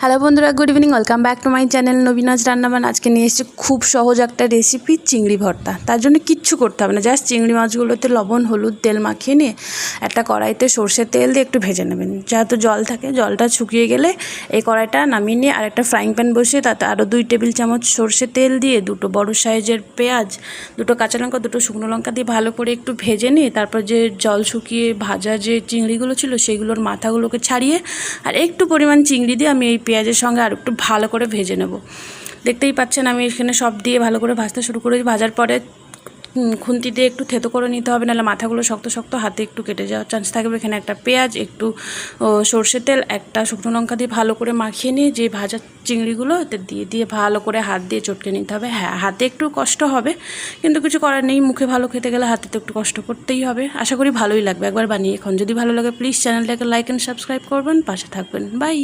Hello বন্ধুরা, good evening. Welcome back to my channel Nabinaj Rannaban. আজকে নিয়ে এসেছি খুব সহজ একটা রেসিপি, চিংড়ি ভর্তা। তার জন্য কিচ্ছু করতে হবে না, জাস্ট চিংড়ি মাছগুলোতে লবণ হলুদ তেল মাখিয়ে নিয়ে একটা কড়াইতে সর্ষের তেল দিয়ে একটু ভেজে নেবেন। যেহেতু জল থাকে, জলটা শুকিয়ে গেলে এই কড়াইটা নামিয়ে নিয়ে আর একটা ফ্রাইং প্যান বসিয়ে তাতে আরও 2 টেবিল চামচ সর্ষের তেল দিয়ে 2টো বড় সাইজের পেঁয়াজ, 2টো কাঁচা লঙ্কা, 2টো শুকনো লঙ্কা দিয়ে ভালো করে একটু ভেজে নিয়ে তারপর যে জল শুকিয়ে ভাজা যে চিংড়িগুলো ছিল সেইগুলোর মাথাগুলোকে ছাড়িয়ে আর একটু পরিমাণ চিংড়ি দিয়ে আমি এই পেঁয়াজের সঙ্গে আর একটু ভালো করে ভেজে নেব। দেখতেই পাচ্ছেন আমি এখানে সব দিয়ে ভালো করে ভাজতে শুরু করেছি। ভাজার পরে খুন্তি দিয়ে একটু থেতো করে নিতে হবে, নাহলে মাথাগুলো শক্ত শক্ত হাতে একটু কেটে যাওয়ার চান্স থাকবে। এখানে একটা পেঁয়াজ, একটু সর্ষের তেল, একটা শুকনো লঙ্কা দিয়ে ভালো করে মাখিয়ে নিয়ে যে ভাজা চিংড়িগুলো এতে দিয়ে দিয়ে ভালো করে হাত দিয়ে চটকে নিতে হবে। হ্যাঁ, হাতে একটু কষ্ট হবে, কিন্তু কিছু করার নেই। মুখে ভালো খেতে গেলে হাতে তো একটু কষ্ট করতেই হবে। আশা করি ভালোই লাগবে। একবার বানিয়ে এখন যদি ভালো লাগে প্লিজ চ্যানেলটাকে লাইক অ্যান্ড সাবস্ক্রাইব করবেন, পাশে থাকবেন। বাই।